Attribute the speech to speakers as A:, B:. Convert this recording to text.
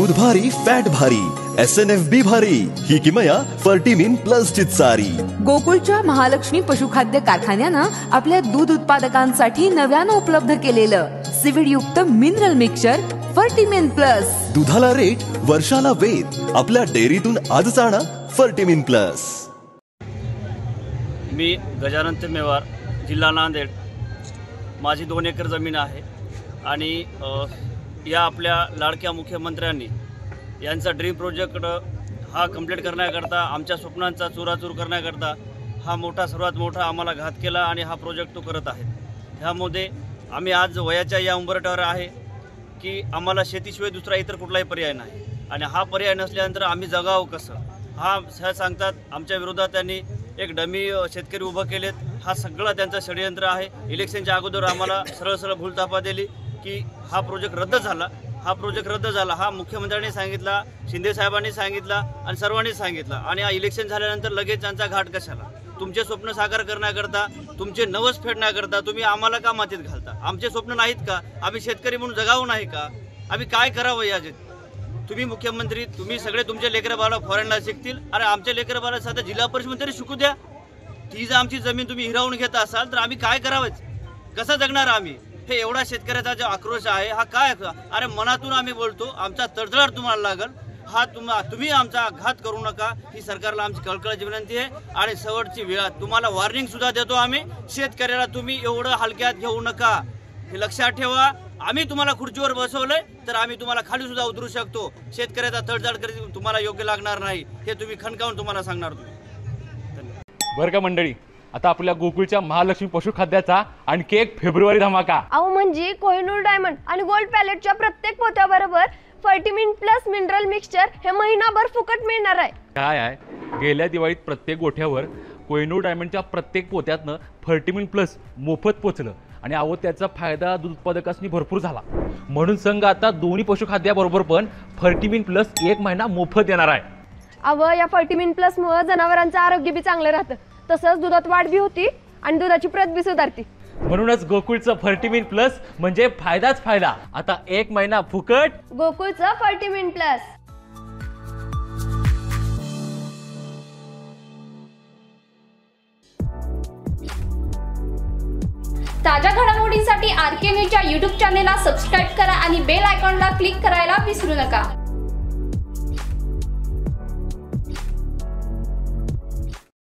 A: दूध भारी फॅट भारी SNFB भारी ही किमया फर्टिमिन प्लस ची चारी।
B: गोकुळच्या महालक्ष्मी पशुखाद्य कारखान्यानं आपल्या दूध उत्पादकांसाठी नव्यानं उपलब्ध केलेलं सीविड युक्त मिनरल मिक्सचर फर्टिमिन प्लस।
A: दुधाला रेट वर्षाला वेद आपल्या डेअरीतून आजच आणा फर्टिमिन प्लस।
C: मी गजानन मेवार, जिल्हा नांदेड। माझी 2 एकर जमीन आहे आणि या आपल्या लाडक्या मुख्यमंत्र्यांनी यांचा ड्रीम प्रोजेक्ट हा कंप्लीट करण्याकरता, आमच्या स्वप्नांचा चुराचूर करण्याकरता हा सर्वात मोठा आम्हाला घात केला आणि हा प्रोजेक्ट तो करत आहे। ह्यामध्ये आम्ही आज वयाच्या या उंबरठ्यावर आहे की आम्हाला शेतीशिवाय दुसरा इतर कुठलाही पर्याय नाही आणि हा पर्याय नसल्यानंतर आम्ही जगावं कसं हा सांगतात। आमच्या विरोधात त्यांनी एक डमी शेतकरी उभं केलेत। हा सगळा त्यांचा षडयंत्र आहे। इलेक्शनच्या अगोदर आम्हाला सरळ भूलथापा दिली की हा प्रोजेक्ट रद्द झाला। हा मुख्यमंत्र्यांनी सांगितला, शिंदे साहेबांनी सांगितला आणि सर्वांनी सांगितलं आणि हा इलेक्शन झाल्यानंतर लगेच त्यांचा घाट कशाला? तुमचे स्वप्न साकार करण्याकरता, तुमचे नवस फेडण्याकरता तुम्ही आम्हाला का मातीत घालता? आमचे स्वप्न नाहीत का? आम्ही शेतकरी म्हणून जगावं नाही का? आम्ही काय करावं याच्यात? तुम्ही मुख्यमंत्री, तुम्ही सगळे तुमचे लेकरं बाळं फॉरेनला शिकतील आणि आमचे लेकरं बाळं साधा जिल्हा परिषद तरी शिकू द्या। ती जर आमची जमीन तुम्ही हिरावून घेत असाल तर आम्ही काय करावं? कसं जगणार आम्ही? हे एवढा शेतकऱ्याचा जो आक्रोश आहे हा काय? अरे मनातून आम्ही बोलतो, आमचा तडजोड तुम्हाला लागल। हा तुम्ही आमचा घात करू नका ही सरकारला आमची कळकळीची विनंती आहे। आणि शेवटची वेळ तुम्हाला वॉर्निंग सुद्धा देतो आम्ही, शेतकऱ्याला तुम्ही एवढं हलक्यात घेऊ नका, हे लक्षात ठेवा। आम्ही तुम्हाला खुर्चीवर बसवलंय तर आम्ही तुम्हाला खाली सुद्धा उतरू शकतो। शेतकऱ्याचा तडजोड करीत तुम्हाला योग्य लागणार नाही, हे तुम्ही खणकावून तुम्हाला सांगणार।
D: बरं का मंडळी, आता आपल्या गोकुळच्या महालक्ष्मी पशुखाद्याचा आणखी एक फेब्रुवारी धमाका।
E: अहो म्हणजे कोहिनूर डायमंड आणि गोल्ड पॅलेटच्या प्रत्येक पोत्याबरोबर फर्टिमिन प्लस मिनरल मिक्सचर हे महिनाभर फुकट मिळणार आहे।
D: काय आहे, गेल्या दिवाळीत प्रत्येक गोठ्यावर कोहिनूर डायमंडच्या प्रत्येक पोत्यातनं फर्टिमिन प्लस मोफत पोचलं आणि अहो त्याचा फायदा दूध उत्पादकांनी भरपूर झाला। म्हणून संघ आता दोन्ही पशुखाद्याबरोबर पण फर्टिमिन प्लस 1 महिना मोफत देणार आहे।
E: अहो या फर्टिमिन प्लस मुळे जनावरांचं आरोग्य बी चांगलं राहतं, तसंच दुधात वाढ बी होती आणि दुधाची प्रत बी सुधारते।
D: म्हणूनच गोकुळचं फर्टिमिन प्लस म्हणजे फायदाच फायदा। आता 1 महिना फुकट
E: गोकुळचं फर्टिमिन प्लस।
F: ताज्या घडामोडींसाठी RK न्यूजच्या YouTube चॅनेलला सबस्क्राईब करा आणि बेल आयकॉनला क्लिक करायला विसरू नका।